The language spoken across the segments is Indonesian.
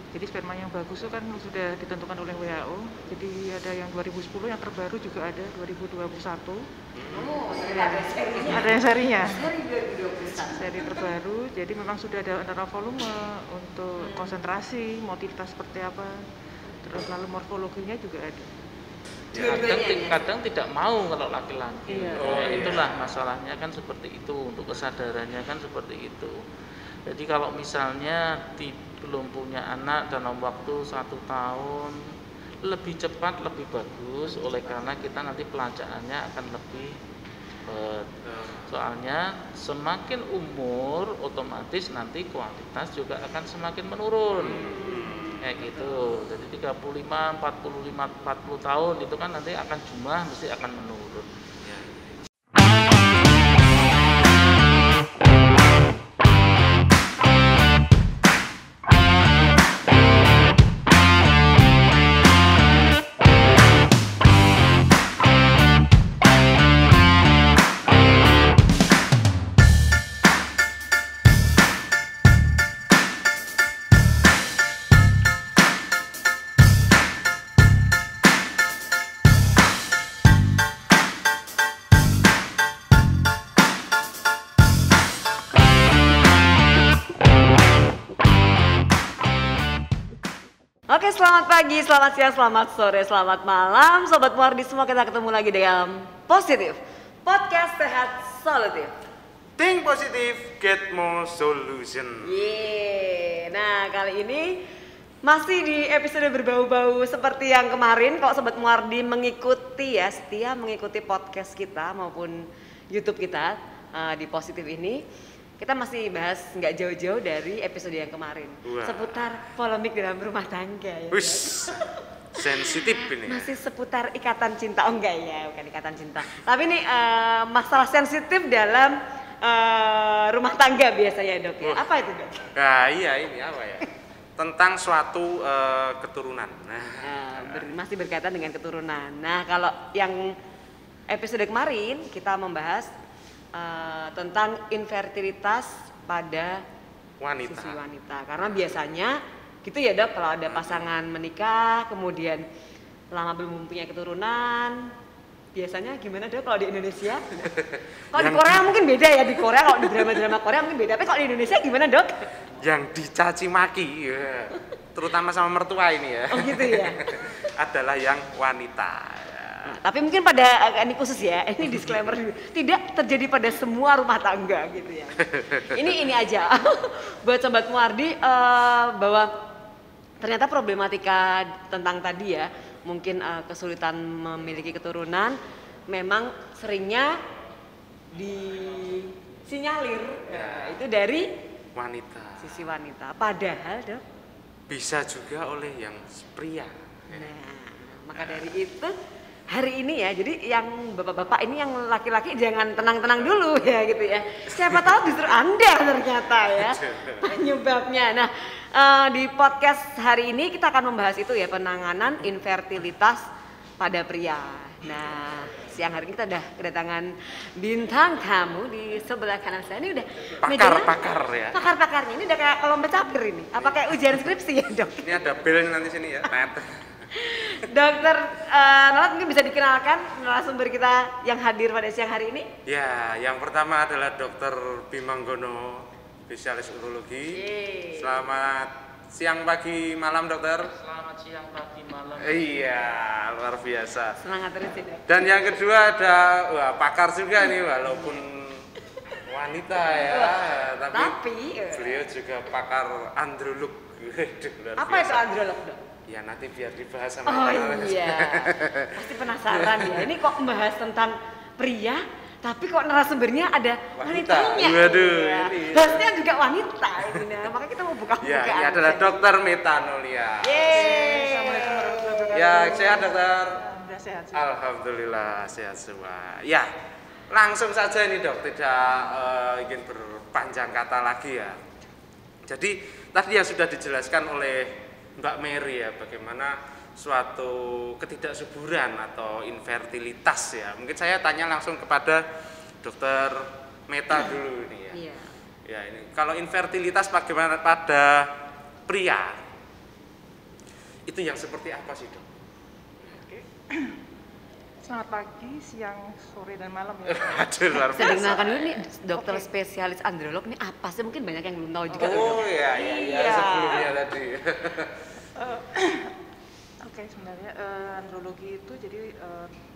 Jadi sperma yang bagus itu kan sudah ditentukan oleh WHO. Jadi ada yang 2010, yang terbaru juga ada 2021. Oh, Ya, ada serinya. ada yang serinya. Seri 2021. Seri terbaru. Jadi memang sudah ada antara volume untuk konsentrasi, motivitas seperti apa. Terus lalu morfologinya juga ada. Kadang tidak mau kalau laki-laki. Iya. Itulah masalahnya kan seperti itu, untuk kesadarannya kan seperti itu. Jadi kalau misalnya belum punya anak dalam waktu 1 tahun, lebih cepat lebih bagus, oleh karena kita nanti pelajarannya akan lebih cepat. Soalnya semakin umur otomatis nanti kuantitas juga akan semakin menurun. Kayak gitu. Jadi 35, 45, 40 tahun itu kan nanti akan jumlah mesti akan menurun. Oke, selamat pagi, selamat siang, selamat sore, selamat malam Sobat Muardi semua, kita ketemu lagi dengan Positif Podcast Sehat Solutif. Think positive, get more solution. Yeay. Nah, kali ini masih di episode berbau-bau seperti yang kemarin. Kalau Sobat Muardi mengikuti ya, setia mengikuti podcast kita maupun YouTube kita di Positif ini, kita masih bahas nggak jauh-jauh dari episode yang kemarin. Wah. Seputar polemik dalam rumah tangga ya. Wis, sensitif ini. Masih seputar ikatan cinta, oh enggak ya, bukan ikatan cinta. Tapi ini masalah sensitif dalam rumah tangga biasanya, Dok ya. Apa itu, Dok? Nah, iya ini apa ya? Tentang suatu keturunan. Masih berkaitan dengan keturunan. Nah, kalau yang episode kemarin kita membahas tentang infertilitas pada Wanita. sisi wanita. Karena biasanya gitu ya, Dok, kalau ada pasangan menikah kemudian lama belum mempunyai keturunan, biasanya gimana, Dok, kalau di Indonesia? Kalau di Korea mungkin beda ya, di Korea kalau di drama-drama Korea mungkin beda. Tapi kalau di Indonesia gimana, Dok? Yang dicaci maki, ya. Terutama sama mertua ini ya. Oh gitu ya. Adalah yang wanita. Nah, tapi mungkin pada ini khusus ya, ini disclaimer dulu. Tidak terjadi pada semua rumah tangga gitu ya. Ini aja buat Sobat Muardi bahwa ternyata problematika tentang tadi ya, mungkin kesulitan memiliki keturunan memang seringnya disinyalir itu dari Wanita. sisi wanita. Padahal, Dok, Bisa juga oleh yang pria. nah, maka dari itu hari ini ya, jadi yang bapak-bapak ini, yang laki-laki jangan tenang-tenang dulu ya gitu ya. Siapa tahu justru Anda ternyata ya penyebabnya. Nah, di podcast hari ini kita akan membahas itu ya, penanganan infertilitas pada pria. Nah, siang hari ini kita udah kedatangan bintang tamu di sebelah kanan saya. Ini udah Pakar ya. Pakar-pakarnya ini udah kayak lomba capir ini. Apa kayak ujian skripsi ya, Dok? Ini ada bel nanti sini ya. Dokter Nolat, mungkin bisa dikenalkan narasumber kita yang hadir pada siang hari ini? Ya, yang pertama adalah Dokter Bimanggono, spesialis urologi. Yeay. Selamat siang, pagi, malam, dokter. Selamat siang, pagi, malam. Iya, luar biasa. Semangat terus ya, Dok. Dan yang kedua ada pakar juga nih, walaupun wanita ya, tapi beliau juga pakar androlog. Luar Apa biasa. itu androlog, Dok? Ya nanti biar dibahas sama Oh kita. iya, pasti penasaran ya. Ini kok membahas tentang pria, tapi kok narasumbernya ada Wanita. wanitanya. Waduh, Iya. ini. Hostnya juga wanita ini. Nah, makanya kita mau buka-buka. Ya, ini adalah Dokter Metanolia. Yeay. Assalamualaikum warahmatullahi wabarakatuh. Ya, sehat, dokter. Alhamdulillah sehat. Alhamdulillah sehat semua. Ya, langsung saja ini, Dok, tidak ingin berpanjang kata lagi ya. Jadi tadi yang sudah dijelaskan oleh Mbak Mary ya, bagaimana suatu ketidaksuburan atau infertilitas ya. Mungkin saya tanya langsung kepada Dokter Meta dulu ini ya. Iya. Ya, ini kalau infertilitas bagaimana pada pria? itu yang seperti apa sih dok? Oke. Selamat pagi, siang, sore, dan malam ya. Aduh, luar Saya biasa. dengarkan dulu nih dokter Oke. spesialis androlog ini apa sih, mungkin banyak yang belum tahu juga. Oh Dok. iya, Iya. sebelumnya tadi. Eh, Oke, sebenarnya andrologi itu jadi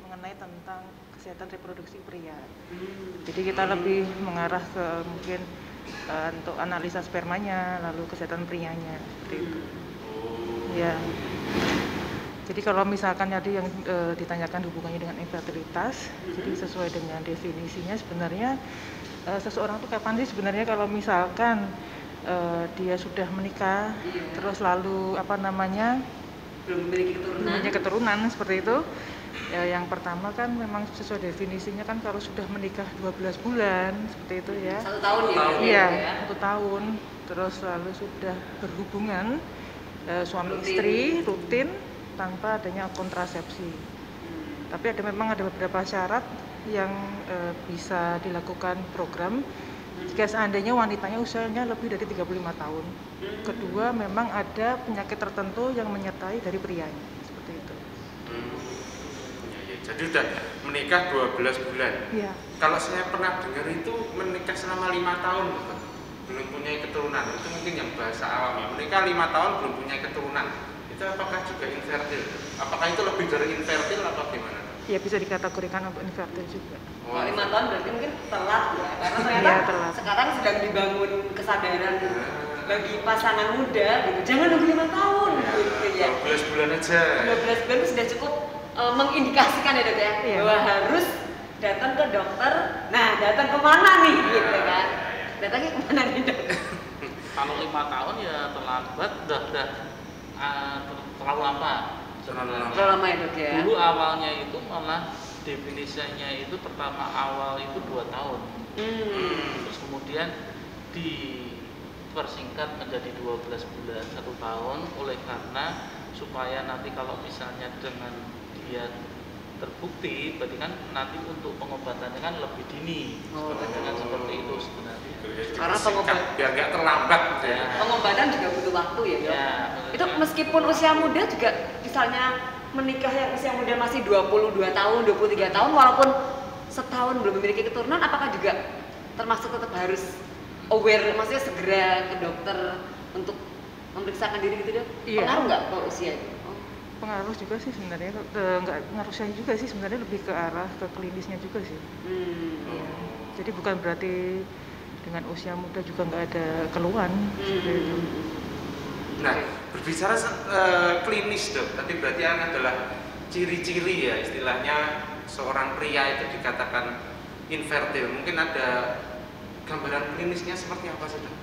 mengenai tentang kesehatan reproduksi pria. Jadi kita lebih mengarah ke mungkin untuk analisa spermanya, lalu kesehatan prianya, seperti itu. Ya. Jadi kalau misalkan tadi yang ditanyakan hubungannya dengan infertilitas, jadi sesuai dengan definisinya sebenarnya seseorang itu kapan sih sebenarnya kalau misalkan dia sudah menikah, terus lalu apa namanya Belum memiliki keturunan. punya keturunan seperti itu. Ya, yang pertama kan memang sesuai definisinya kan kalau sudah menikah 12 bulan seperti itu ya. 1 tahun ya. Iya, ya. 1 tahun. Terus lalu sudah berhubungan suami Rutin. istri rutin tanpa adanya kontrasepsi. Tapi memang ada beberapa syarat yang bisa dilakukan program jika seandainya wanitanya usianya lebih dari 35 tahun. Kedua, memang ada penyakit tertentu yang menyertai dari prianya, seperti itu. Ya, jadi udah menikah 12 bulan. Iya. Kalau saya pernah dengar itu menikah selama 5 tahun betul. Belum punya keturunan, itu mungkin yang bahasa awam ya. Menikah 5 tahun belum punya keturunan, itu apakah juga infertil? Apakah itu lebih dari infertil atau gimana? Ya bisa dikategorikan untuk infertil juga. Kalau 5 tahun berarti mungkin telat ya, karena ternyata Iya, telat. sekarang sedang dibangun kesadaran bagi pasangan muda gitu. Jangan nunggu 5 tahun gitu ya. 12 bulan aja. 12 bulan itu sudah cukup mengindikasikan ya dok ya, Iya. bahwa harus datang ke dokter. Nah, datang kemana nih gitu kan? Datangnya kemana nih dok? Kalau 5 tahun ya terlambat, udah terlalu lama. Terlalu lama. Terlalu lama ya dok ya. Dulu awalnya itu malah definisinya itu pertama awal itu 2 tahun. Terus kemudian dipersingkat menjadi 12 bulan, 1 tahun, oleh karena supaya nanti kalau misalnya dengan dia terbukti, berarti kan nanti untuk pengobatannya kan lebih dini. Oh. Dengan seperti itu sebenarnya. Karena biar nggak terlambat gitu ya. Pengobatan juga butuh waktu ya dok. Ya, Itu meskipun usia muda juga, misalnya menikah yang usia muda masih 22 tahun, 23 tahun, walaupun setahun belum memiliki keturunan, apakah juga termasuk tetap harus aware, maksudnya segera ke dokter untuk memeriksakan diri gitu dok? Iya. Pengaruh nggak ke usia itu? Oh. Pengaruh juga sih sebenarnya, nggak pengaruh saya juga sih sebenarnya, lebih ke arah ke klinisnya juga sih. Iya. Jadi bukan berarti dengan usia muda juga nggak ada keluhan. Seperti itu. Nah, berbicara klinis dok, tadi berarti kan adalah ciri-ciri ya istilahnya seorang pria itu dikatakan infertil. Mungkin ada gambaran klinisnya seperti apa sih dok?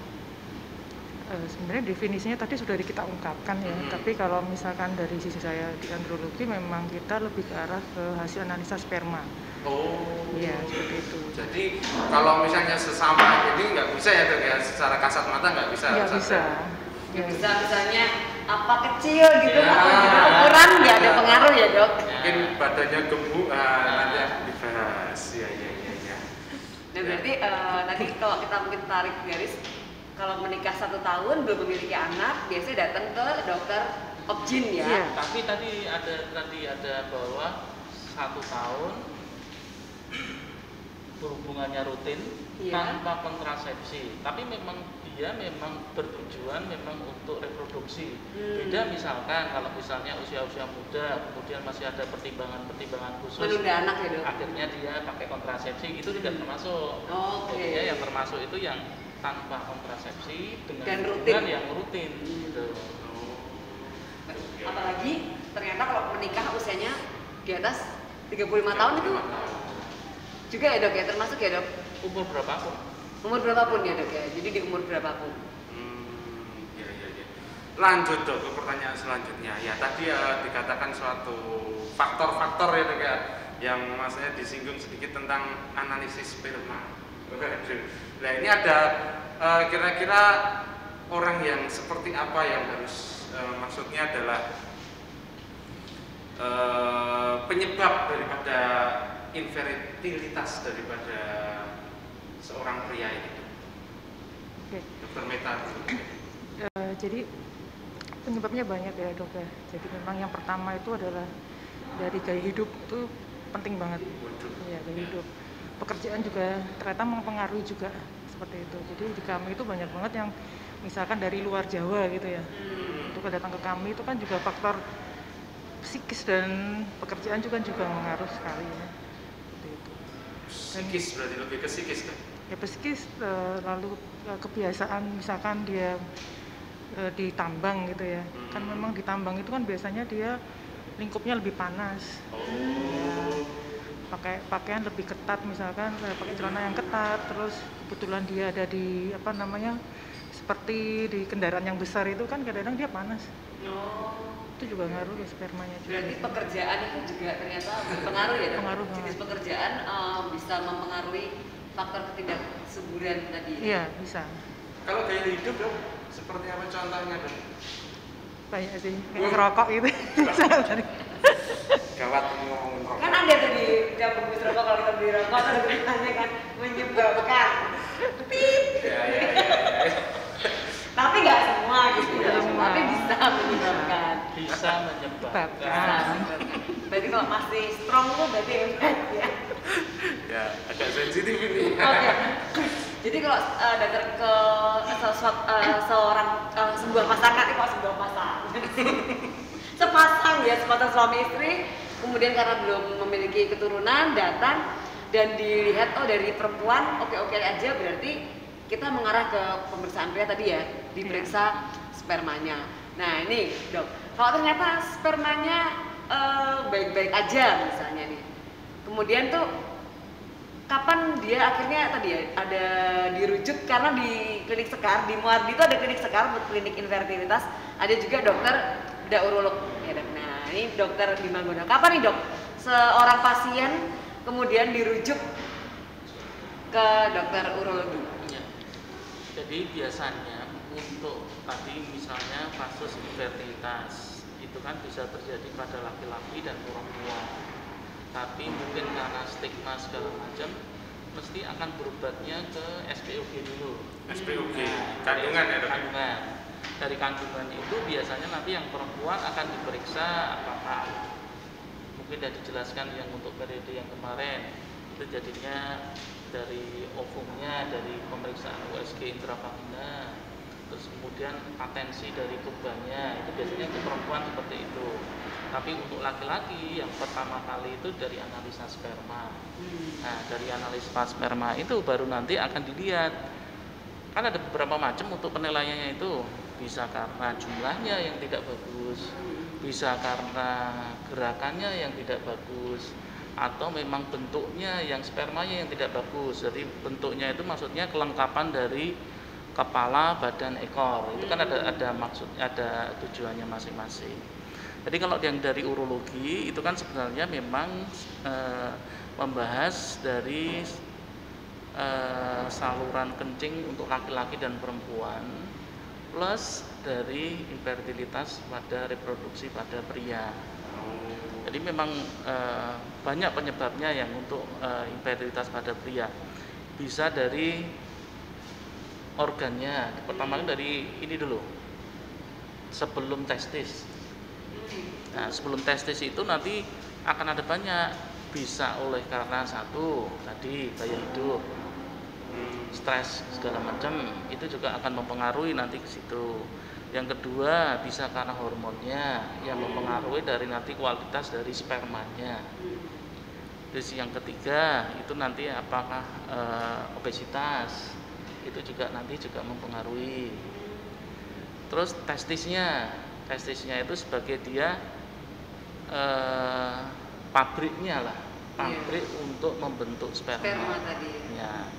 Sebenarnya definisinya tadi sudah kita ungkapkan ya, tapi kalau misalkan dari sisi saya di andrologi memang kita lebih ke arah ke hasil analisa sperma. Oh, Iya, seperti itu. jadi kalau misalnya sesama ini nggak bisa ya dok ya, secara kasat mata nggak bisa. Nggak harus bisa. ada. Ya, bisa misalnya apa kecil gitu, Ya. atau gitu ukuran nggak ada pengaruh ya dok? Mungkin badannya gemuk, nanti akan dibahas. Ya. Nah berarti tadi kalau kita mungkin tarik garis, kalau menikah 1 tahun belum memiliki anak, biasanya datang ke dokter obgyn ya. Iya. Tapi tadi ada bahwa 1 tahun berhubungannya rutin Iya. tanpa kontrasepsi. Tapi memang dia memang bertujuan memang untuk reproduksi. Beda misalkan kalau misalnya usia-usia muda, kemudian masih ada pertimbangan-pertimbangan khusus. Menunda anak ya dok? Akhirnya dia pakai kontrasepsi, itu tidak termasuk. Oke. Jadinya yang termasuk itu yang tanpa kontrasepsi dengan Dan rutin. hubungan yang rutin. Gitu. Apalagi ternyata kalau menikah usianya di atas 35 tahun itu juga ya dok ya, termasuk ya dok? Umur berapapun. Umur berapapun ya dok ya, jadi di umur berapapun. Ya. Lanjut dok ke pertanyaan selanjutnya. Ya tadi ya dikatakan suatu faktor-faktor ya dok ya, yang maksudnya disinggung sedikit tentang analisis sperma. Nah ini ada kira-kira orang yang seperti apa yang harus maksudnya adalah penyebab daripada infertilitas daripada seorang pria itu. Oke. Dokter Meta. Jadi Penyebabnya banyak ya dok ya. Jadi memang yang pertama itu adalah dari gaya hidup itu penting banget. Ya gaya hidup. Pekerjaan juga ternyata mempengaruhi juga seperti itu. Jadi di kami itu banyak banget yang misalkan dari luar Jawa gitu ya. Untuk datang ke kami itu kan juga faktor psikis dan pekerjaan juga mengaruh sekali ya. Seperti itu. Psikis berarti lebih ke psikis kan? Ya psikis lalu kebiasaan misalkan dia di tambang gitu ya. Kan memang di tambang itu kan biasanya dia lingkupnya lebih panas. Ya, pakai pakaian lebih ketat misalkan pakai celana yang ketat, terus kebetulan dia ada di apa namanya seperti di kendaraan yang besar itu kan kadang-kadang dia panas. Itu juga ngaruh ke spermanya juga. Berarti pekerjaan itu juga ternyata berpengaruh ya dok? Pengaruh Jenis banget. pekerjaan bisa mempengaruhi faktor ketidaksuburan tadi. Iya bisa. Kalau gaya hidup dok, seperti apa contohnya dok? Banyak sih kayak ngerokok gitu. Gawat ngomongin rokok. Kan ada tadi jam bungkus rokok, kalau kita beli rokok ada tulisannya kan menyebabkan. Ya. Tapi nggak semua gitu ya. Nggak semua. Tapi bisa menyebabkan. Bisa menyebabkan. Berarti kalau masih strong tuh berarti hebat ya. Ya, agak sensitif ini. Oke. Jadi kalau datang ke sebuah pasangan, sepasang suami istri, kemudian karena belum memiliki keturunan datang dan dilihat dari perempuan oke aja, berarti kita mengarah ke pemeriksaan pria tadi ya, diperiksa spermanya. Nah ini dok, kalau ternyata spermanya baik-baik aja misalnya nih, kemudian tuh kapan dia akhirnya tadi ya ada dirujuk, karena di klinik Sekar di Muardi itu ada klinik Sekar buat klinik infertilitas, ada juga dokter bedah urolog ya dok. Nah ini dokter Bima Gono, kapan nih dok seorang pasien kemudian dirujuk ke dokter urologi? Ya. Jadi biasanya untuk tadi misalnya kasus infertilitas itu kan bisa terjadi pada laki-laki dan perempuan, tapi mungkin karena stigma segala macam mesti akan berobatnya ke SPOG dulu. SPOG, Nah, kandungan ya dok? kandungan. Dari kandungan itu biasanya nanti yang perempuan akan diperiksa apakah mungkin sudah dijelaskan yang untuk periode yang kemarin itu jadinya dari ovumnya, dari pemeriksaan USG intravagina, terus kemudian atensi dari tubannya, itu biasanya untuk perempuan seperti itu. Tapi untuk laki-laki yang pertama kali itu dari analisa sperma. Nah dari analisa sperma itu baru nanti akan dilihat, kan ada beberapa macam untuk penilaiannya itu, bisa karena jumlahnya yang tidak bagus, bisa karena gerakannya yang tidak bagus, atau memang bentuknya yang spermanya yang tidak bagus. Jadi bentuknya itu maksudnya kelengkapan dari kepala, badan, ekor. Itu kan ada maksudnya, ada tujuannya masing-masing. Jadi kalau yang dari urologi itu kan sebenarnya memang membahas dari saluran kencing untuk laki-laki dan perempuan, plus dari infertilitas pada reproduksi pada pria. Jadi memang banyak penyebabnya yang untuk infertilitas pada pria. Bisa dari organnya. Pertama dari ini dulu, sebelum testis. Nah sebelum testis itu nanti akan ada banyak, bisa oleh karena satu tadi gaya hidup, stres segala macam, itu juga akan mempengaruhi nanti ke situ. Yang kedua bisa karena hormonnya yang mempengaruhi dari nanti kualitas dari spermanya. Terus yang ketiga itu nanti apakah obesitas, itu juga nanti juga mempengaruhi. Terus testisnya itu sebagai dia pabriknya lah, pabrik untuk membentuk sperma tadi. Ya,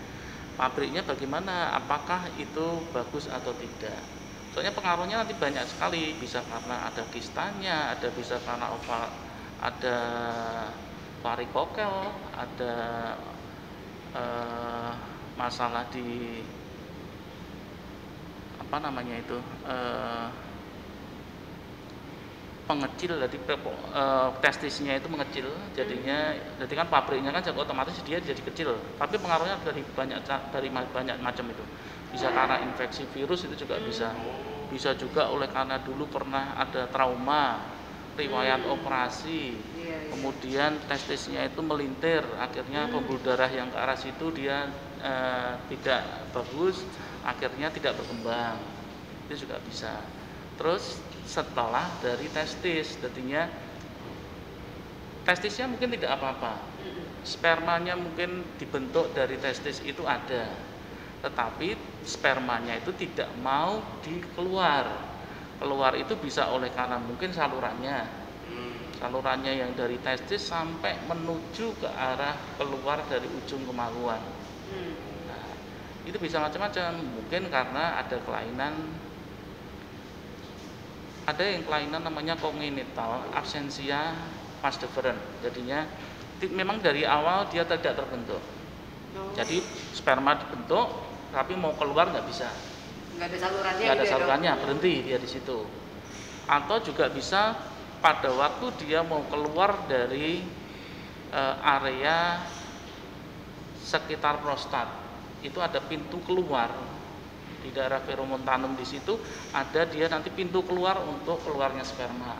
pabriknya bagaimana, apakah itu bagus atau tidak. Soalnya pengaruhnya nanti banyak sekali, bisa karena ada kistanya, ada bisa karena ada varikokel, ada masalah di apa namanya itu pengecil, jadi testisnya itu mengecil, jadinya jadi kan pabriknya kan otomatis dia jadi kecil, tapi pengaruhnya dari banyak macam itu. Bisa karena infeksi virus itu juga bisa. bisa juga oleh karena dulu pernah ada trauma, riwayat operasi, kemudian testisnya itu melintir, akhirnya pembuluh darah yang ke arah situ dia tidak bagus, akhirnya tidak berkembang, itu juga bisa. Terus setelah dari testis, jadinya testisnya mungkin tidak apa-apa, spermanya mungkin dibentuk dari testis itu ada, tetapi spermanya itu tidak mau keluar itu bisa oleh karena mungkin salurannya yang dari testis sampai menuju ke arah keluar dari ujung kemaluan. Nah, itu bisa macam-macam, mungkin karena ada kelainan namanya congenital absentia pars deferens, jadinya memang dari awal dia tidak terbentuk. Jadi sperma dibentuk tapi mau keluar nggak bisa, nggak ada salurannya, berhenti dia di situ. Atau juga bisa pada waktu dia mau keluar dari area sekitar prostat, itu ada pintu keluar di daerah verumontanum, di situ ada dia nanti pintu keluar untuk keluarnya sperma.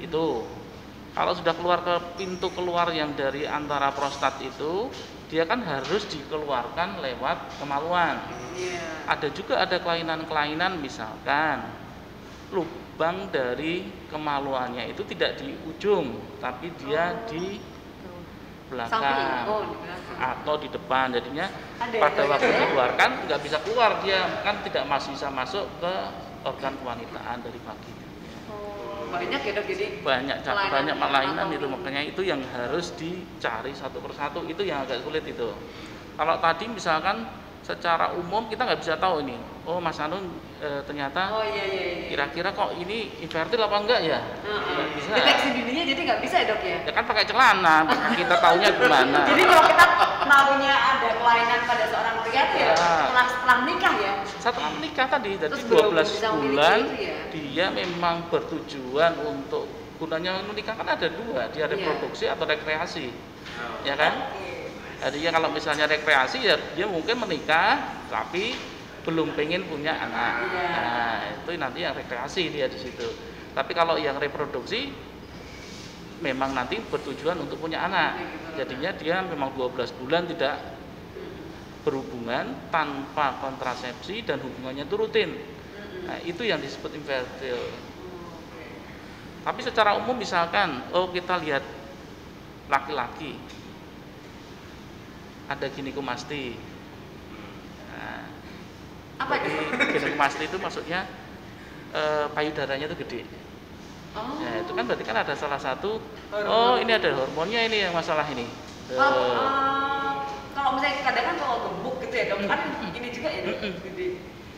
Itu kalau sudah keluar ke pintu keluar yang dari antara prostat itu, dia kan harus dikeluarkan lewat kemaluan. Ada juga kelainan-kelainan, misalkan lubang dari kemaluannya itu tidak di ujung, tapi dia di belakang atau di depan. Jadinya pada waktu dikeluarkan nggak bisa keluar, dia kan tidak bisa masuk ke organ kewanitaan dari vagina. Banyak ya dok, jadi banyak kelainan itu, makanya itu yang harus dicari satu persatu, itu yang agak sulit itu. Kalau tadi misalkan secara umum kita nggak bisa tahu ini, oh Mas Anun ternyata kira-kira kok ini infertil apa enggak ya? Nggak bisa. Deteksi dininya jadi nggak bisa ya dok ya? Ya kan pakai celana, kita taunya gimana? Jadi kalau kita tahunya ada kelainan pada seorang pria itu ya setelah menikah ya? Setelah menikah tadi, jadi Terus 12 bulan ya? dia memang bertujuan untuk, gunanya menikah kan ada dua, dia reproduksi atau rekreasi, ya kan? Jadi ya kalau misalnya rekreasi ya dia mungkin menikah tapi belum pengen punya anak, nah itu nanti yang rekreasi dia di situ. Tapi kalau yang reproduksi memang nanti bertujuan untuk punya anak, jadinya dia memang 12 bulan tidak berhubungan tanpa kontrasepsi dan hubungannya itu rutin. Nah, itu yang disebut infertil. Tapi secara umum misalkan, kita lihat laki-laki ada ginekomasti. Nah, apa itu? Ginekomasti itu maksudnya payudaranya itu gede. Nah, itu kan berarti kan ada salah satu, ini ada hormonnya ini yang masalah ini. Kalau misalnya kadang kan kalau gemuk gitu ya dok, kan ini juga ya dok, gede.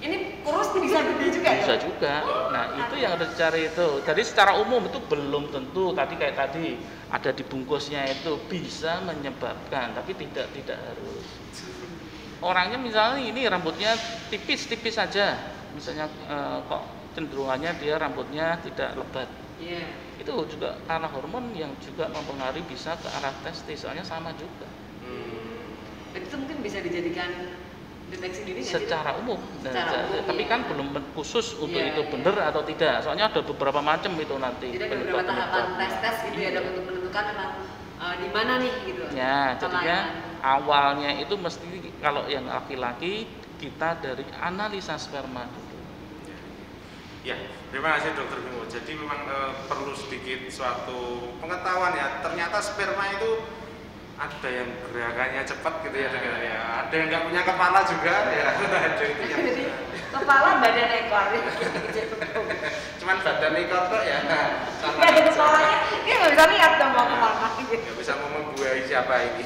Ini kurus bisa gede juga ya? Bisa juga. Nah itu yang harus dicari itu. Jadi secara umum itu belum tentu, kayak tadi ada di bungkusnya itu bisa menyebabkan, tapi tidak harus. Orangnya misalnya ini rambutnya tipis saja, misalnya kok cenderungannya dia rambutnya tidak lebat. Itu juga karena hormon yang juga mempengaruhi bisa ke arah testis, soalnya sama juga. Dan itu mungkin bisa dijadikan deteksi dini secara umum. Tapi kan belum khusus untuk itu benar atau tidak. Soalnya ada beberapa macam itu nanti. Jadi ada beberapa tahapan tes gitu ya dok untuk menentukan memang di mana nih gitu. Ya, jadinya awalnya itu mesti kalau yang laki-laki kita dari analisa sperma dulu. Ya, terima kasih Dokter Bimo. Jadi memang perlu sedikit suatu pengetahuan ya. Ternyata sperma itu ada yang gerakannya cepat gitu ya, ada yang nggak punya kepala juga ya. Ada itu yang jadi kepala badan ekor cuman badan ekor tuh ya. Nggak ada kepalanya, dia nggak bisa lihat dong mau kemana gitu. Nggak bisa mau membuahi siapa ini.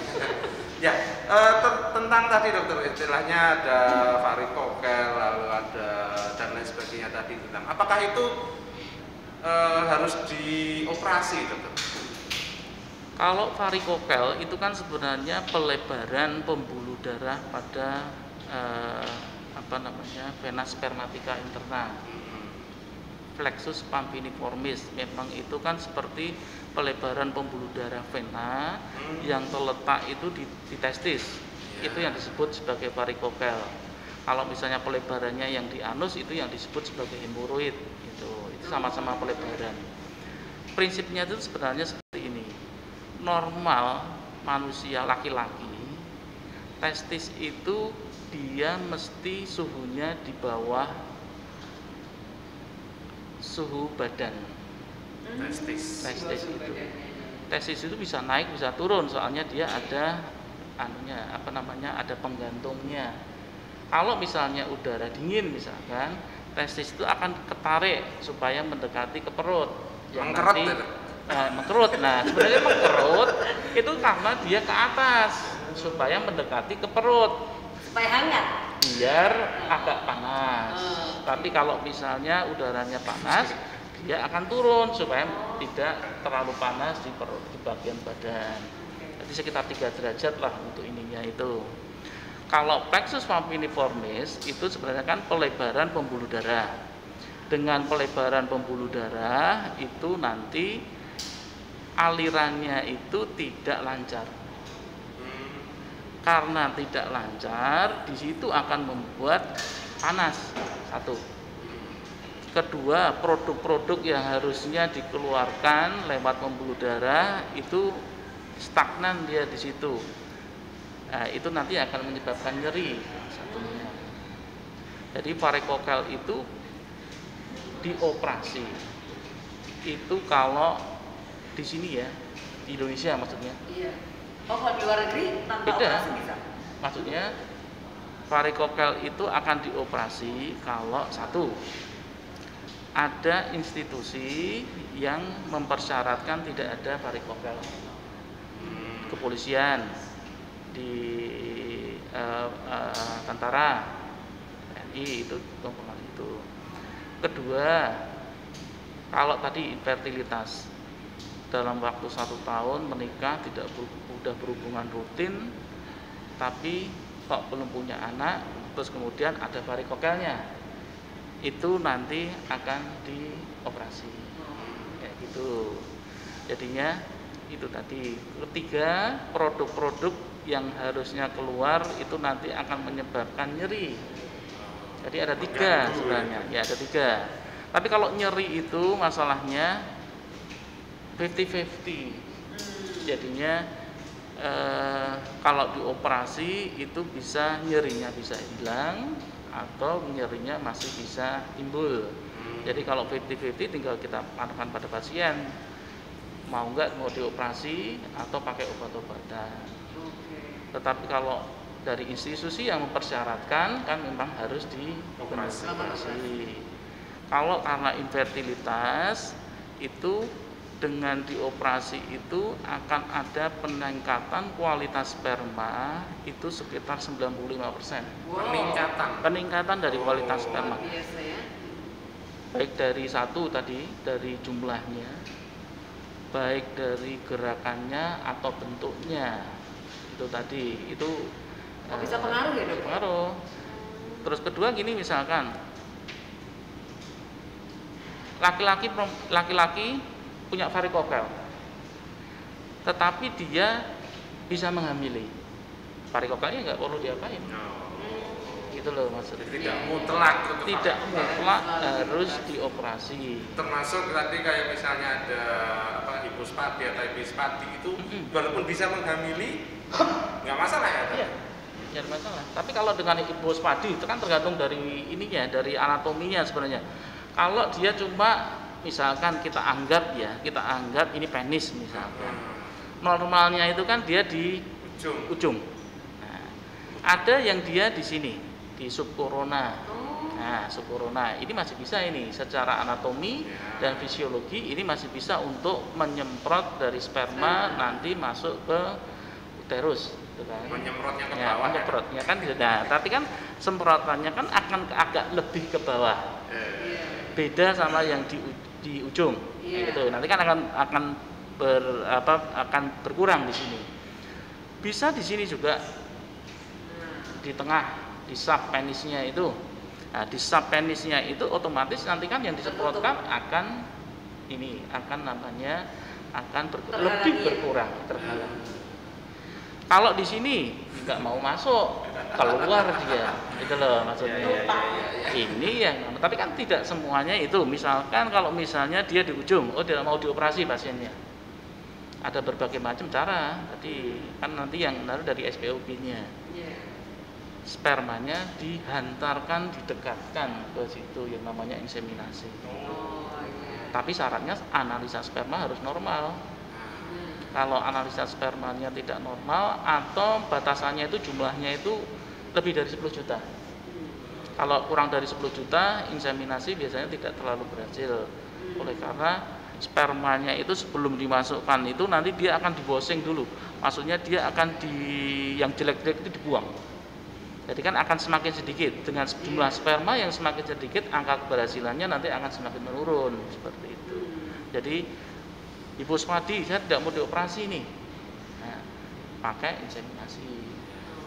Ya, tentang tadi dokter istilahnya ada varikokel lalu ada dan lain sebagainya tadi, tentang apakah itu harus dioperasi dokter? Kalau varikokel itu kan sebenarnya pelebaran pembuluh darah pada vena spermatica interna, plexus pampiniformis. Memang itu kan seperti pelebaran pembuluh darah vena yang terletak itu di testis. Itu yang disebut sebagai varikokel. Kalau misalnya pelebarannya yang di anus itu yang disebut sebagai hemoroid, itu sama-sama pelebaran. Prinsipnya itu sebenarnya seperti ini. Normal manusia laki-laki, testis itu dia mesti suhunya di bawah suhu badan. Testis itu bisa naik bisa turun, soalnya dia ada ada penggantungnya. Kalau misalnya udara dingin misalkan, testis itu akan ketarik supaya mendekati ke perut. Mengkerut Mengkerut. Nah, sebenarnya mengkerut itu karena dia ke atas supaya mendekati ke perut. Supaya hangat. Biar agak panas. Tapi kalau misalnya udaranya panas, dia akan turun supaya tidak terlalu panas di perut, di bagian badan. Jadi sekitar 3 derajat lah untuk ininya itu. Kalau plexus papilliformis itu sebenarnya kan pelebaran pembuluh darah. Dengan pelebaran pembuluh darah itu nanti alirannya itu tidak lancar. Karena tidak lancar, di situ akan membuat panas. Satu. Kedua, produk-produk yang harusnya dikeluarkan lewat pembuluh darah itu stagnan dia di situ. Nah, itu nanti akan menyebabkan nyeri satunya. Jadi varikokel itu dioperasi. Itu kalau di sini ya, di Indonesia maksudnya. Iya. Oh, kalau di luar negeri tanpa operasi bisa? Maksudnya varikokel itu akan dioperasi kalau satu, ada institusi yang mempersyaratkan tidak ada varikokel. Kepolisian, di tentara, TNI itu komponen itu. Kedua, kalau tadi infertilitas dalam waktu 1 tahun menikah tidak sudah berhubungan rutin, tapi kok belum punya anak, terus kemudian ada varikokelnya, itu nanti akan dioperasi, kayak gitu. Jadinya itu tadi. Ketiga, produk-produk yang harusnya keluar itu nanti akan menyebabkan nyeri. Jadi ada 3 sebenarnya, ya ada 3. Tapi kalau nyeri itu masalahnya 50-50. Jadinya kalau dioperasi itu bisa nyerinya bisa hilang atau nyerinya masih bisa timbul. Jadi kalau 50-50 tinggal kita tanyakan pada pasien mau nggak mau dioperasi atau pakai obat-obatan. Tetapi kalau dari institusi yang mempersyaratkan kan memang harus dioperasi. Kalau karena infertilitas itu dengan dioperasi itu akan ada peningkatan kualitas sperma itu sekitar 95%. Peningkatan dari kualitas sperma. Baik dari satu tadi, dari jumlahnya, baik dari gerakannya atau bentuknya. Itu tadi, itu bisa pengaruh ya dok? Pengaruh. Terus kedua gini misalkan, laki-laki punya varikokel, tetapi dia bisa menghamili. Varikokelnya nggak perlu diapain, gitu loh maksudnya. Tidak mutlak harus dioperasi. Termasuk tadi kayak misalnya ada hipospadi atau epispadi itu, walaupun bisa menghamili, nggak masalah ya? Iya, nggak masalah. Tapi kalau dengan hipospadi itu kan tergantung dari ininya, dari anatominya sebenarnya. Kalau dia cuma misalkan kita anggap ini penis misalkan, normalnya itu kan dia di ujung. Nah, ada yang dia di sini di subkorona. Nah, subkorona ini masih bisa ini secara anatomi dan fisiologi ini masih bisa untuk menyemprot dari sperma nanti masuk ke uterus, gitu kan? Menyemprotnya ke ya, bawah. menyemprotnya kan, nah, tapi kan semprotannya kan akan agak lebih ke bawah. Beda sama yang di ujung, gitu. Nanti kan akan berkurang di sini. Bisa di sini juga, di tengah, di sub penisnya itu. Nah, di sub penisnya itu otomatis nanti kan yang disemprotkan akan lebih berkurang terhalang. Kalau di sini nggak mau masuk, keluar dia, itu loh maksudnya. Ini yang, tapi kan tidak semuanya itu. Misalkan kalau misalnya dia di ujung, oh tidak mau dioperasi pasiennya, ada berbagai macam cara. Tadi kan nanti yang dari SPOB-nya, spermanya dihantarkan, didekatkan ke situ yang namanya inseminasi. Tapi syaratnya analisa sperma harus normal. Kalau analisa spermanya tidak normal atau batasannya itu jumlahnya itu lebih dari 10 juta. Kalau kurang dari 10 juta, inseminasi biasanya tidak terlalu berhasil. Oleh karena spermanya itu sebelum dimasukkan itu nanti dia akan diboseng dulu. Maksudnya dia akan yang jelek-jelek itu dibuang. Jadi kan akan semakin sedikit. Dengan jumlah sperma yang semakin sedikit, angka keberhasilannya nanti akan semakin menurun. Seperti itu. Jadi Ibu Smadi, saya tidak mau dioperasi nih. Nah, pakai inseminasi,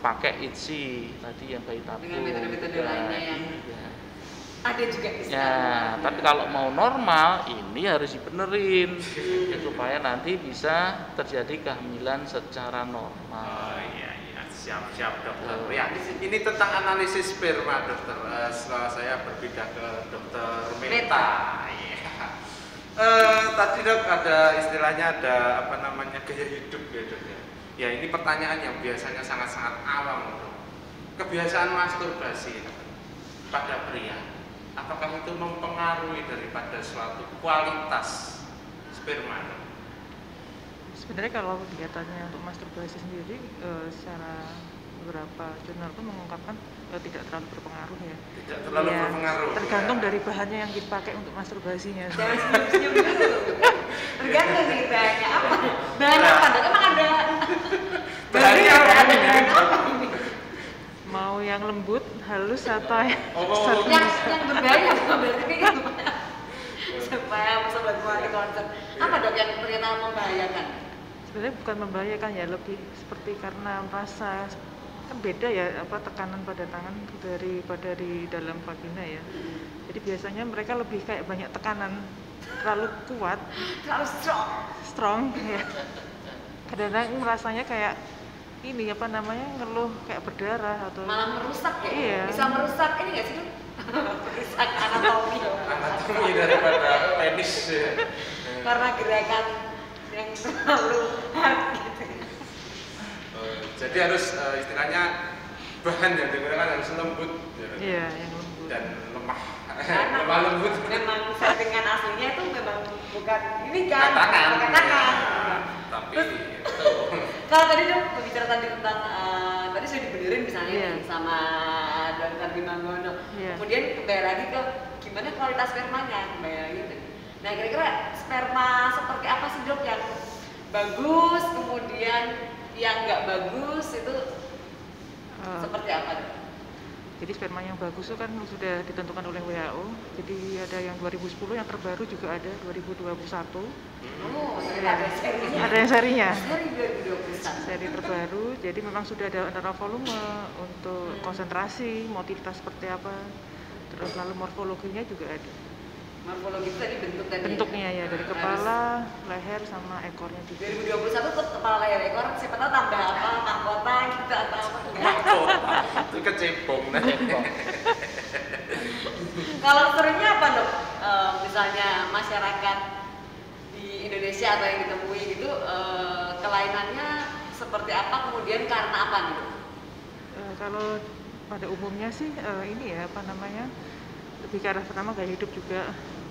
pakai ITSI tadi yang bayi tabung. Dengan metode-metode lainnya yang ada juga di ya, tapi kalau mau normal ini harus dibenerin supaya nanti bisa terjadi kehamilan secara normal. Siap dokter. Ya, ini tentang analisis sperma dokter. Setelah saya berpindah ke dokter Meta. Tadi dok ada istilahnya ada apa namanya gaya hidup ya dok ya. Ya ini pertanyaan yang biasanya sangat-sangat awam dok. Kebiasaan masturbasi pada pria, apakah itu mempengaruhi daripada suatu kualitas sperma dok? Sebenarnya kalau kegiatannya untuk masturbasi sendiri secara beberapa jurnal pun mengungkapkan tidak terlalu berpengaruh ya. Tidak terlalu berpengaruh. Tergantung dari bahannya yang dipakai untuk masturbasinya. Jangan senyum-senyum dulu. Tergantung nih bahannya apa. Bahan apa dok? Emang ada? Bahannya apa? Mau yang lembut, halus atau yang berbahaya apa berarti kayak gimana? Supaya sobat keluarga konsen. Apa dok yang ternyata membahayakan? Sebenarnya bukan membahayakan ya, lebih seperti karena merasa kan beda ya tekanan pada tangan daripada di dalam vagina ya. Jadi biasanya mereka lebih kayak banyak tekanan, terlalu kuat, terlalu strong ya. Kadang-kadang rasanya kayak ini ngeluh kayak berdarah atau malah merusak ya. Iya. Bisa merusak ini nggak sih dok? Merusak anatomi daripada penis karena gerakan yang terlalu hard gitu. Jadi harus istilahnya bahan yang digunakan harus lembut. Iya, yang lembut dan lemah. Lemah lembut. Memang settingan aslinya itu memang bukan ini kan, katakan. Tapi kalau tadi dok berbicara tadi tentang tadi sudah dibenerin misalnya nih sama Dr. Bimanggono. Kemudian kembali lagi ke gimana kualitas spermanya, kembali lagi. Nah kira-kira sperma seperti apa sih dok yang bagus, kemudian yang nggak bagus itu seperti apa dok? Jadi sperma yang bagus itu kan sudah ditentukan oleh WHO. Jadi ada yang 2010, yang terbaru juga ada 2021. Oh, ada serinya. Ada yang serinya. Seri 2021. Seri terbaru. Jadi memang sudah ada antara volume untuk konsentrasi, motilitasi seperti apa. Terus lalu morfologinya juga ada. Morfologi itu tadi bentuknya ya dari kepala, leher sama ekornya juga. 2021 tuh kepala, leher, ekor, siapa tahu tambah apa, mahkota gitu atau apa enggak? Itu kecebong. Kalau seringnya apa dok? Misalnya masyarakat di Indonesia atau yang ditemui gitu kelainannya seperti apa, kemudian karena apa nih dok? Kalau pada umumnya sih ini ya lebih ke arah pertama gaya hidup juga.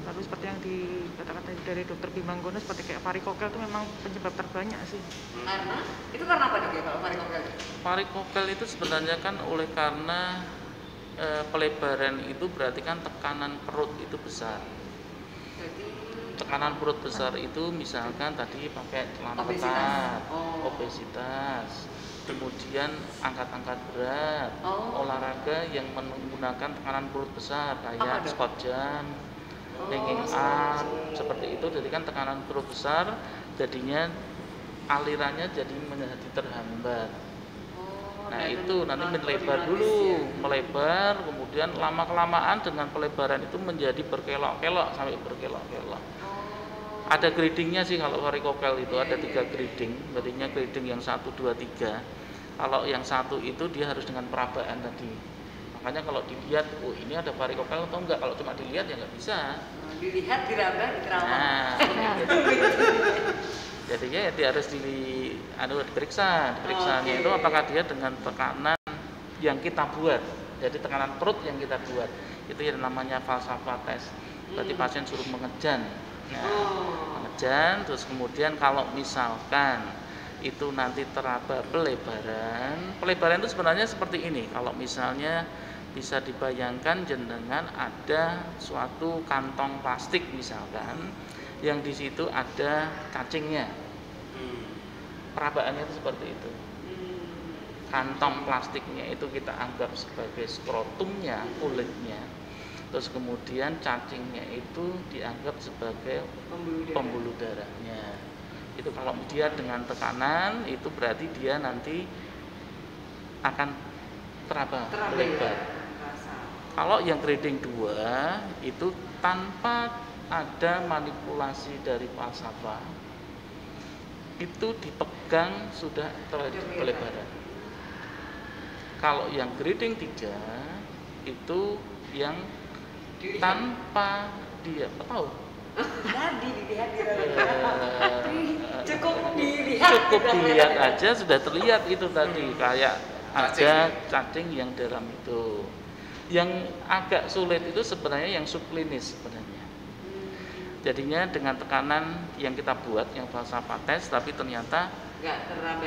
Lalu seperti yang dikatakan tadi dari Dr. Bimanggono seperti kayak varikokel itu memang penyebab terbanyak sih. Karena itu karena apa dok ya kalau varikokel? Varikokel itu sebenarnya kan oleh karena pelebaran itu berarti kan tekanan perut itu besar. Jadi tekanan perut besar itu misalkan tadi pakai celana ketat, obesitas, kemudian angkat-angkat berat, olahraga yang menggunakan tekanan perut besar kayak squat jump, hanging up, seperti itu. Jadi kan tekanan perut besar, jadinya alirannya jadi menjadi terhambat. Nah itu nanti melebar dulu, melebar, kemudian lama-kelamaan dengan pelebaran itu menjadi berkelok-kelok sampai berkelok-kelok. Ada gradingnya sih kalau varikokel itu ada 3 grading, jadinya grading yang 1, 2, 3. Kalau yang satu itu dia harus dengan perabaan tadi. Makanya kalau dilihat, oh ini ada varikokel atau enggak, kalau cuma dilihat ya nggak bisa. Dilihat, diraba, diterawang. Nah, jadinya ya dia harus diperiksanya itu apakah dia dengan tekanan yang kita buat, jadi tekanan perut yang kita buat, itu yang namanya falsafah tes. Berarti pasien suruh mengejan, mengejan, terus kemudian kalau misalkan itu nanti teraba pelebaran itu sebenarnya seperti ini. Kalau misalnya bisa dibayangkan jenengan ada suatu kantong plastik misalkan, yang di situ ada cacingnya. Perabaannya itu seperti itu. Kantong plastiknya itu kita anggap sebagai skrotumnya, kulitnya. Terus kemudian cacingnya itu dianggap sebagai pembuluh darahnya. Itu kalau dia dengan tekanan itu berarti dia nanti akan melebar. Kalau yang grading 2 itu tanpa ada manipulasi dari falsafah, itu dipegang sudah terjadi pelebaran. Kalau yang grading 3 itu yang tanpa dia tahu. Cukup dilihat aja sudah terlihat itu tadi kayak ada cacing yang dalam itu. Yang agak sulit itu sebenarnya yang subklinis sebenarnya. Jadinya dengan tekanan yang kita buat yang falsafah tes tapi ternyata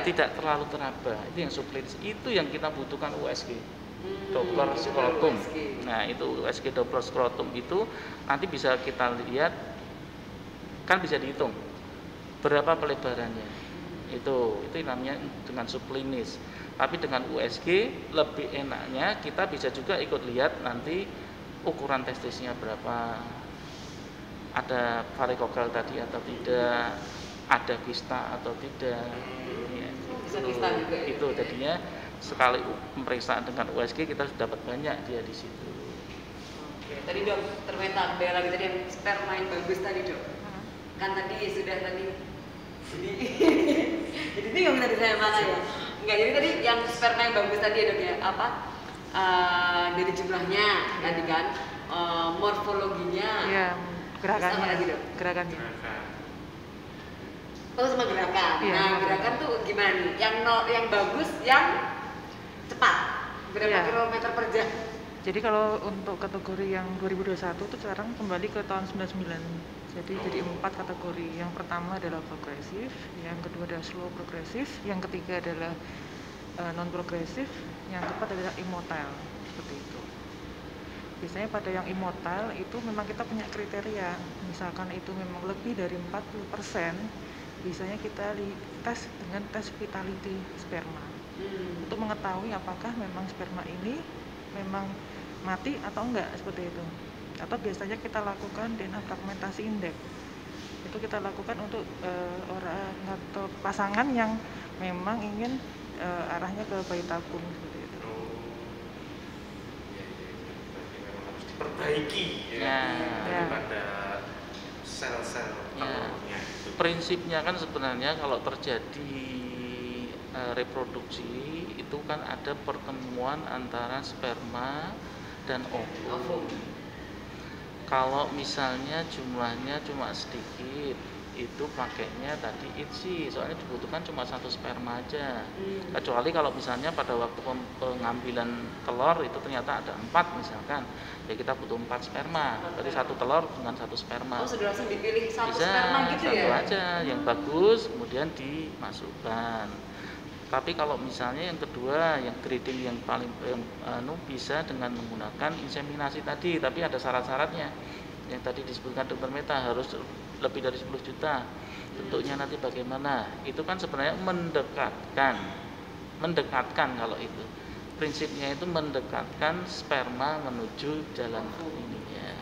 tidak terlalu teraba. Itu yang subklinis. Itu yang kita butuhkan USG. Doppler skrotum. Nah, itu USG Doppler skrotum itu nanti bisa kita lihat, kan bisa dihitung berapa pelebarannya. Itu namanya dengan subklinis. Tapi dengan USG lebih enaknya kita bisa juga ikut lihat nanti ukuran testisnya berapa, ada varikokel tadi atau tidak, ada kista atau tidak. Ya, itu jadinya sekali pemeriksaan dengan USG kita sudah dapat banyak dia di situ. Oke, tadi dok ternyata bela lagi tadi yang sperma yang bagus tadi dok. Kan tadi sudah tadi. Jadi bingung tadi saya mana ya? Enggak, jadi tadi yang sperma yang bagus tadi ya dok ya, apa? Dari jumlahnya tadi kan, morfologinya. Iya, gerakannya. Sama lagi dok? Gerakannya. Oh sama gerakan. Iya, Nah gerakan tuh gimana nih? Yang bagus, yang cepat. Berapa kilometer per jam? Jadi kalau untuk kategori yang 2021 itu sekarang kembali ke tahun 99. Jadi 4 kategori. Yang pertama adalah progresif, yang kedua adalah slow progresif, yang ketiga adalah non progresif, yang keempat adalah immotile. Seperti itu. Biasanya pada yang immotile itu memang kita punya kriteria. Misalkan itu memang lebih dari 40%, biasanya kita tes dengan tes vitality sperma. Untuk mengetahui apakah memang sperma ini memang mati atau enggak, seperti itu. Atau biasanya kita lakukan DNA fragmentasi indeks. Itu kita lakukan untuk orang atau pasangan yang memang ingin arahnya ke bayi tabung, seperti itu. Harus diperbaiki daripada sel-sel telurnya. Prinsipnya kan sebenarnya kalau terjadi reproduksi itu kan ada pertemuan antara sperma dan ovum. Kalau misalnya jumlahnya cuma sedikit, itu pakainya tadi ITSI, soalnya dibutuhkan cuma 1 sperma aja. Kecuali kalau misalnya pada waktu pengambilan telur itu ternyata ada 4 misalkan, ya kita butuh 4 sperma. Berarti 1 telur dengan 1 sperma. Oh sudah langsung dipilih 1 bisa, sperma gitu ya? Bisa, aja yang bagus kemudian dimasukkan. Tapi kalau misalnya yang kedua, yang grading yang paling bisa dengan menggunakan inseminasi tadi, tapi ada syarat-syaratnya. Yang tadi disebutkan Dr. Meta harus lebih dari 10 juta. Bentuknya nanti bagaimana? Itu kan sebenarnya mendekatkan kalau itu. Prinsipnya itu mendekatkan sperma menuju jalan ininya.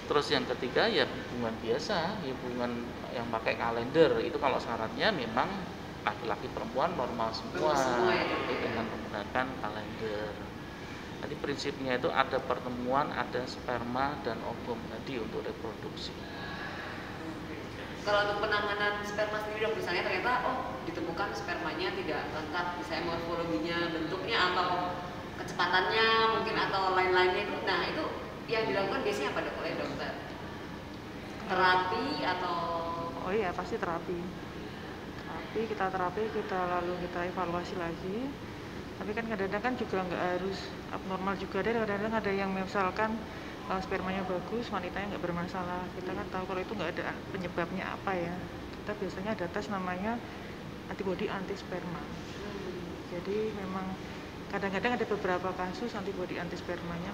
Terus yang ketiga ya hubungan biasa, hubungan yang pakai kalender. Itu kalau syaratnya memang laki-laki perempuan normal semua dengan menggunakan kalender. Jadi prinsipnya itu ada pertemuan, ada sperma dan ovum tadi untuk reproduksi. Kalau untuk penanganan sperma sendiri dok, misalnya ternyata ditemukan spermanya tidak lengkap, misalnya morfologinya, bentuknya atau kecepatannya mungkin atau lain-lainnya itu, nah itu yang dilakukan biasanya apa dok oleh dokter? Terapi atau? Oh iya pasti terapi. Kita lalu kita evaluasi lagi. Tapi kan kadang-kadang kan juga nggak harus abnormal juga, kadang-kadang ada yang misalkan spermanya bagus, wanitanya nggak bermasalah. Kita kan tahu kalau itu nggak ada penyebabnya apa ya. Kita biasanya ada tes namanya antibodi anti sperma. Jadi memang kadang-kadang ada beberapa kasus antibodi anti spermanya.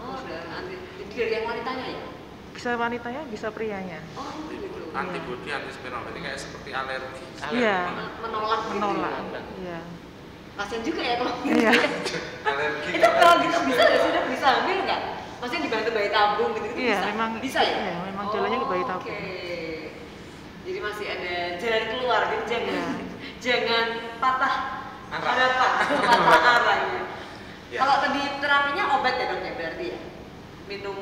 Jadi dari yang wanitanya ya? Bisa wanitanya, bisa prianya. Oh gitu. Antibodi anti sperma berarti kayak seperti alergi. Iya. Menolak. Iya. Kasian juga ya kalau Iya. Alergi. Itu kalau gitu bisa nggak sih dok? Bisa hamil nggak? Maksudnya dibantu bayi tabung gitu Iya, bisa? memang Bisa ya? Iya, memang jalannya ke bayi tabung. Oke. Jadi masih ada jalan keluar, jadi jangan patah harapan, patah arah ya. Kalau tadi terapinya obat ya dok ya berarti ya? Minum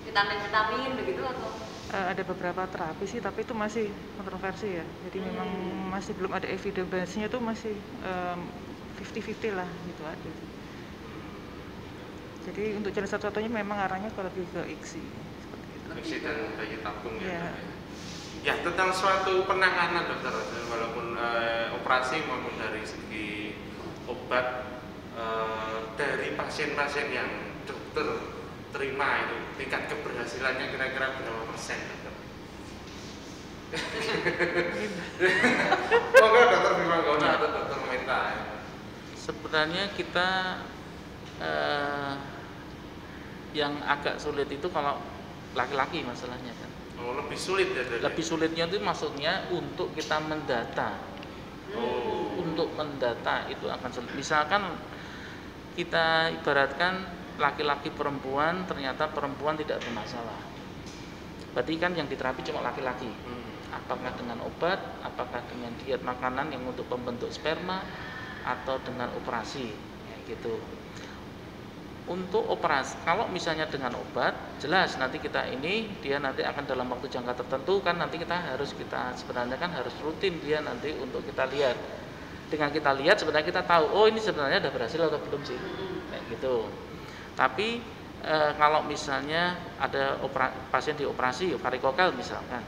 vitamin begitu atau? Ada beberapa terapi sih, tapi itu masih kontroversi ya. Jadi memang masih belum ada evidence-nya, itu masih 50-50 lah gitu ada. Jadi untuk jalan satu-satunya memang arahnya lebih ke ICSI seperti itu. ICSI dan bayi tabung ya. Ya tentang suatu penanganan dokter, walaupun operasi maupun dari segi obat dari pasien-pasien yang dokter terima itu tingkat keberhasilannya kira-kira berapa persen dokter? Monggo dokter Bima Gona atau dokter Meta. Sebenarnya kita yang agak sulit itu kalau laki-laki masalahnya kan. Oh, lebih sulit ya dari? Lebih sulitnya itu maksudnya untuk kita mendata. Untuk mendata itu akan sulit. Misalkan kita ibaratkan laki-laki perempuan, ternyata perempuan tidak bermasalah. Berarti kan yang diterapi cuma laki-laki. Apakah dengan obat, apakah dengan diet makanan yang untuk pembentuk sperma, atau dengan operasi, ya gitu. Untuk operasi, kalau misalnya dengan obat, jelas nanti kita dia nanti akan dalam waktu jangka tertentu kan nanti sebenarnya kan harus rutin dia nanti untuk kita lihat. Dengan kita lihat sebenarnya kita tahu, oh ini sebenarnya udah berhasil atau belum sih, kayak gitu. Tapi kalau misalnya ada pasien dioperasi varikokel misalkan,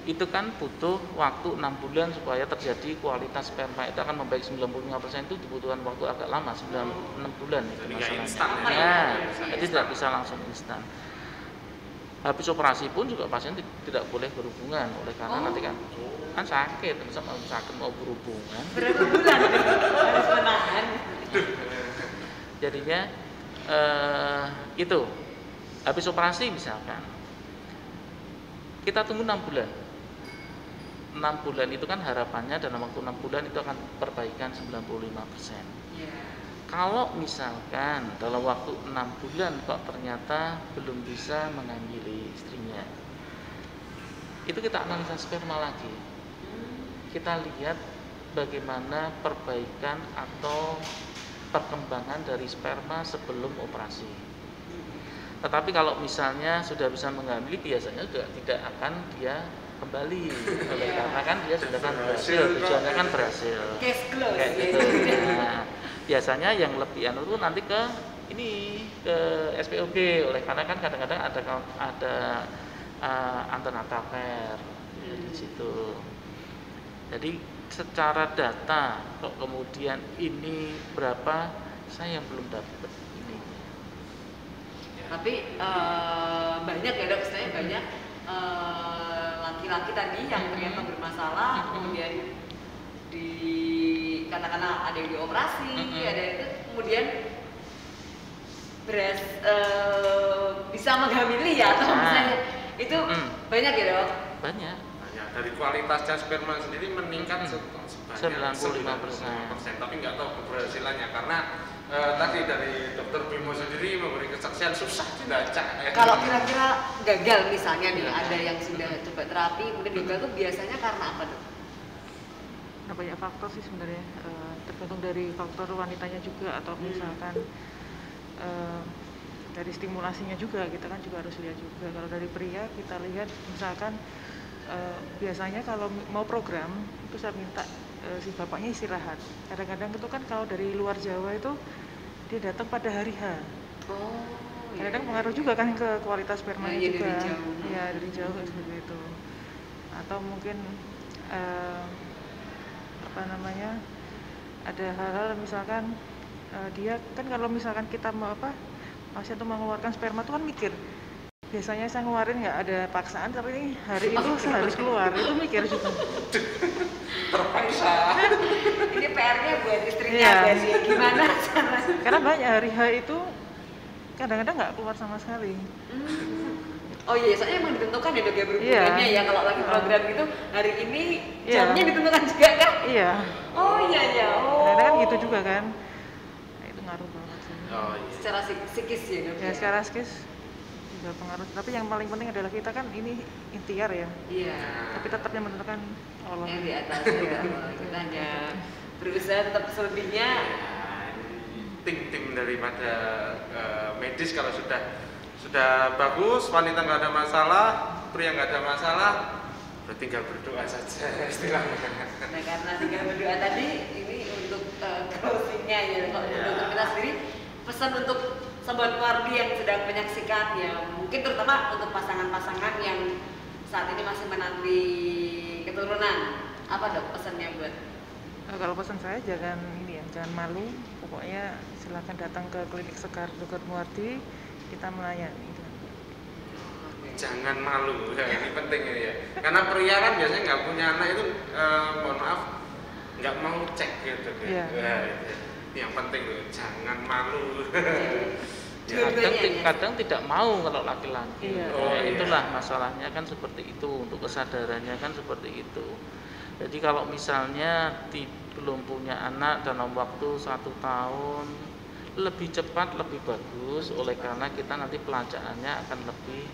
itu kan butuh waktu 6 bulan supaya terjadi kualitas sperma itu akan membaik 95%, itu dibutuhkan waktu agak lama, 6 bulan itu masalahnya. Ya, jadi tidak bisa langsung instan. Habis operasi pun juga pasien tidak boleh berhubungan oleh karena nanti kan sakit, mau berhubungan. Berapa bulan harus menahan? Jadinya itu habis operasi misalkan kita tunggu 6 bulan. 6 bulan itu kan harapannya dalam waktu 6 bulan itu akan perbaikan 95%. Kalau misalkan dalam waktu 6 bulan kok ternyata belum bisa mengambil istrinya, itu kita analisa sperma lagi. Kita lihat bagaimana perbaikan atau perkembangan dari sperma sebelum operasi. Tetapi kalau misalnya sudah bisa mengambil, biasanya juga tidak akan dia kembali, karena kan dia sudah kan berhasil, tujuannya kan berhasil. Case close. Kayak gitu. Nah, biasanya yang lebih itu nanti ke SPOG, oleh karena kan kadang-kadang ada antenatal care di situ. Jadi secara data kok kemudian ini berapa, saya yang belum dapat ini. Tapi banyak ya dok, istilahnya banyak laki-laki tadi yang ternyata bermasalah, kemudian karena ada yang dioperasi, ada itu kemudian bisa menghamili ya, atau misalnya itu banyak ya dok? Banyak. Dari kualitasnya sperma sendiri meningkat sebanyak 95%. Tapi nggak tahu keberhasilannya karena tadi dari dokter Bimo sendiri memberi kesaksian susah dilacak. Kalau kira-kira gagal misalnya nih, ada yang sudah coba terapi kemudian gagal tuh biasanya karena apa dok? Nah, banyak faktor sih sebenarnya, tergantung dari faktor wanitanya juga atau misalkan dari stimulasinya juga, kita kan juga harus lihat juga. Kalau dari pria kita lihat misalkan biasanya kalau mau program itu saya minta si bapaknya istirahat. Kadang-kadang itu kan kalau dari luar Jawa itu dia datang pada hari H. Oh. Kadang-kadang pengaruh juga kan ke kualitas spermanya Iya, juga. dari jauh. Iya, dari jauh seperti itu. Atau mungkin apa namanya? Ada hal-hal misalkan dia kan kalau misalkan kita mau pasien itu mengeluarkan sperma itu kan mikir. Biasanya saya ngeluarin nggak ada paksaan, tapi ini hari itu saya harus keluar, itu mikir juga. Terpaksa. Ini PR-nya buat istrinya Iya. berarti ya, gimana caranya? Karena banyak hari H itu kadang-kadang nggak keluar sama sekali. Oh iya, soalnya emang ditentukan ya dok ya berhubungannya ya kalau lagi program gitu hari ini jamnya ditentukan juga kan? Iya. Oh iya ya. Oh. Kadang-kadang kan gitu juga kan. Nah, itu ngaruh banget sih. Oh iya. Secara psikis ya dok. Ya secara psikis juga pengaruh. Tapi yang paling penting adalah kita kan ini ikhtiar ya. Iya. Tapi tetap yang menentukan Allah. Yang di atas ya. Kita hanya berusaha tetap selebihnya. Tim-tim daripada medis kalau sudah bagus, wanita nggak ada masalah, pria nggak ada masalah, berarti tinggal berdoa saja istilahnya. Nah karena tinggal berdoa tadi ini untuk closingnya ya kalau untuk kita sendiri pesan untuk sobat Wardi yang sedang menyaksikan ya mungkin terutama untuk pasangan-pasangan yang saat ini masih menanti keturunan apa dok pesannya buat? Kalau pesan saya jangan malu, pokoknya silakan datang ke klinik Sekar Dr. Muardi, kita melayani. Jangan malu, ya, ini penting ini ya. Karena pria kan biasanya nggak punya anak itu, mohon maaf, nggak mau cek gitu. Iya. Ya, itu. Yang penting loh, jangan malu. Kadang tidak mau kalau laki-laki. Iya. Itulah masalahnya kan seperti itu, untuk kesadarannya kan seperti itu. Jadi kalau misalnya belum punya anak dalam waktu 1 tahun, lebih cepat lebih bagus, oleh karena kita nanti pelajarannya akan lebih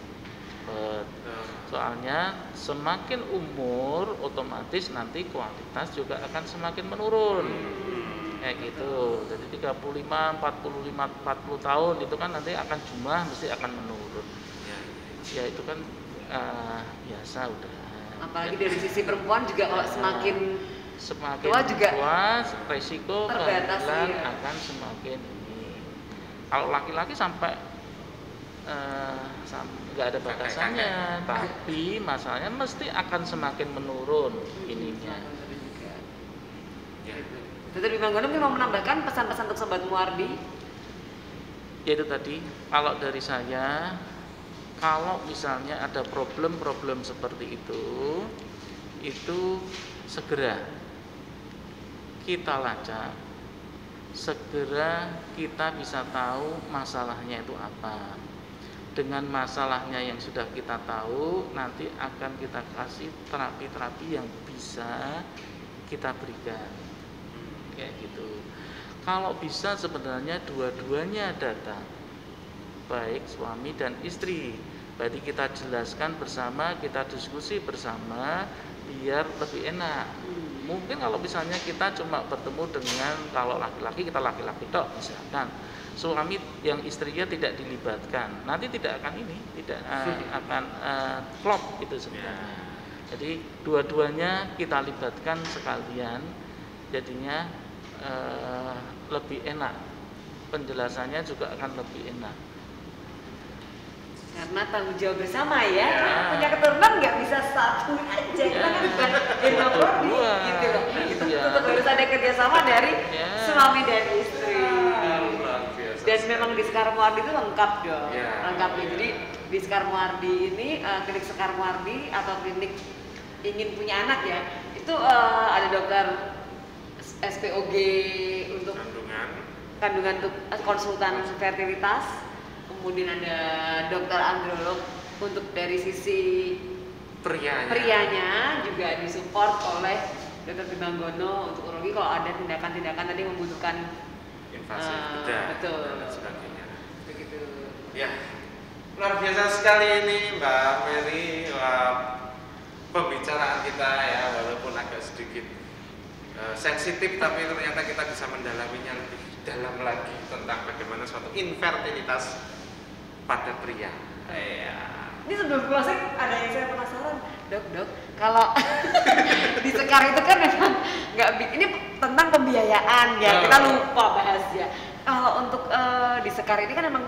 soalnya semakin umur otomatis nanti kualitas juga akan semakin menurun. Kayak gitu. Jadi 35, 45, 40 tahun itu kan nanti akan jumlah mesti akan menurun. Ya itu kan biasa udah. Apalagi dari sisi perempuan juga kalau semakin tua juga resiko terbatas, kehamilan iya. akan semakin ini. Kalau laki-laki sampai nggak ada batasannya, tapi masalahnya mesti akan semakin menurun ininya. Dr. Bimanggono mungkin mau menambahkan pesan-pesan untuk sobat Muardi? Yaitu tadi, kalau dari saya, kalau misalnya ada problem-problem seperti itu segera kita lacak, segera kita bisa tahu masalahnya itu apa. Dengan masalahnya yang sudah kita tahu, nanti akan kita kasih terapi-terapi yang bisa kita berikan. Kayak gitu. Kalau bisa sebenarnya dua-duanya datang, baik suami dan istri. Berarti kita jelaskan bersama, kita diskusi bersama, biar lebih enak. Mungkin kalau misalnya kita cuma bertemu dengan, kalau laki-laki kita laki-laki tok misalkan, suami yang istrinya tidak dilibatkan, nanti tidak akan akan klop gitu sebenarnya. Jadi dua-duanya kita libatkan sekalian, jadinya lebih enak, penjelasannya juga akan lebih enak. Karena tanggung jawab bersama ya, punya keturunan nggak bisa satu aja, kita kan bukan prodi gitu loh. Itu tetap harus ada kerjasama dari suami dan istri. Dan memang di Sekar Muardi itu lengkap dong, lengkap ya. Jadi di Sekar Muardi ini klinik Sekar Muardi atau klinik ingin punya anak ya, itu ada dokter SPOG untuk kandungan untuk konsultan fertilitas, kemudian ada dokter androlog untuk dari sisi prianya juga disupport oleh dokter Bimanggono untuk urologi kalau ada tindakan-tindakan tadi membutuhkan invasi bedah betul. dan sebagainya. Begitu. Ya, luar biasa sekali ini Mbak Mary, pembicaraan kita ya, walaupun agak sedikit sensitif, tapi ternyata kita bisa mendalaminya lebih dalam lagi tentang bagaimana suatu infertilitas pada pria. Ini sebelum closing ada yang saya penasaran. Dok, kalau di Sekar itu kan memang nggak ini tentang pembiayaan ya, kita lupa bahas ya. Kalau untuk di Sekar ini kan memang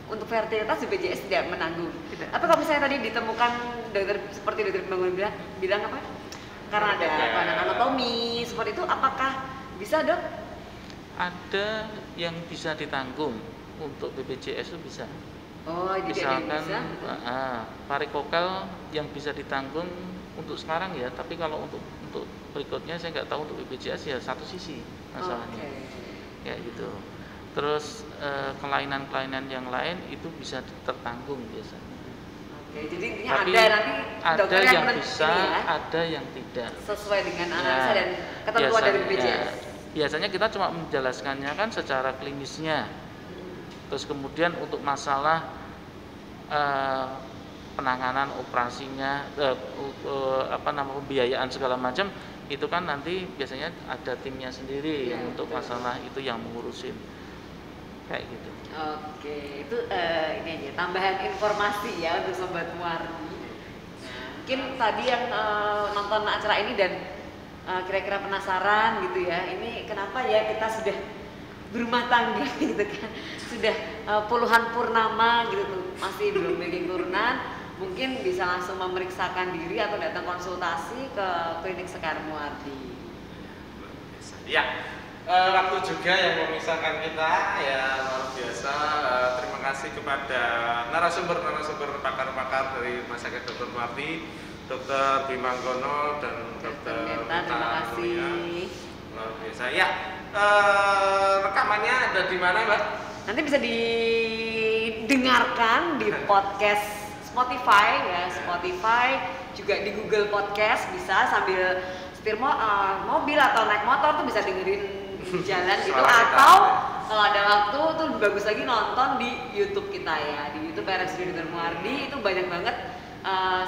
untuk fertilitas BPJS tidak menanggung. Tidak. Tapi kalau misalnya tadi ditemukan dokter seperti dokter Bangun bilang apa? Karena ada kelainan anatomi seperti itu, apakah bisa dok? Ada yang bisa ditanggung untuk BPJS itu bisa. Oh, jadi ada yang Misalkan bisa. varikokel yang bisa ditanggung untuk sekarang ya, tapi kalau untuk berikutnya saya nggak tahu untuk BPJS ya satu sisi masalahnya. Kayak gitu. Terus kelainan-kelainan yang lain itu bisa tertanggung biasanya. Oke, jadi intinya Tapi ada nanti dokter ada yang menentukan bisa, ya, ada yang tidak. sesuai dengan analisa dan ketentuan dari BPJS. Biasanya kita cuma menjelaskannya kan secara klinisnya. Terus kemudian untuk masalah penanganan operasinya, pembiayaan segala macam itu kan nanti biasanya ada timnya sendiri yang untuk masalah itu yang mengurusin kayak gitu. Oke, itu ini aja tambahan informasi ya untuk sobat Muardi. Mungkin tadi yang nonton acara ini dan kira-kira penasaran gitu ya, ini kenapa ya kita sudah berumah tangga gitu kan, sudah puluhan purnama gitu tuh masih belum bikin turunan, mungkin bisa langsung memeriksakan diri atau datang konsultasi ke klinik Sekar Muardi. Ya, waktu juga yang memisahkan kita ya luar biasa. Terima kasih kepada narasumber pakar-pakar dari Rumah Sakit Dr. Muardi, Dr. Bimanggono dan Dr. Terima kasih. Luar biasa. Ya, rekamannya ada di mana, Mbak? Nanti bisa didengarkan di podcast Spotify ya, Spotify juga di Google Podcast bisa sambil setir mobil atau naik motor tuh bisa dengerin di jalan gitu, atau kalau ada waktu tuh lebih bagus lagi nonton di YouTube kita ya, di YouTube RSUD Dr. Muardi itu banyak banget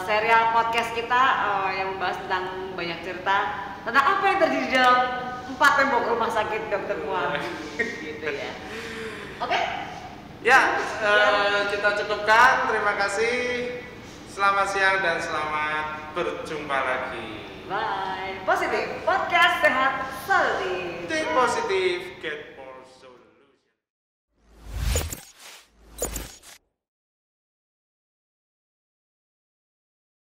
serial podcast kita yang membahas tentang banyak cerita tentang apa yang terjadi di dalam 4 tembok rumah sakit Dr. Muardi gitu ya. Oke? Ya, kita cukupkan. Terima kasih. Selamat siang dan selamat berjumpa lagi. Bye. Positif Podcast Sehat Selalu. Think positive, get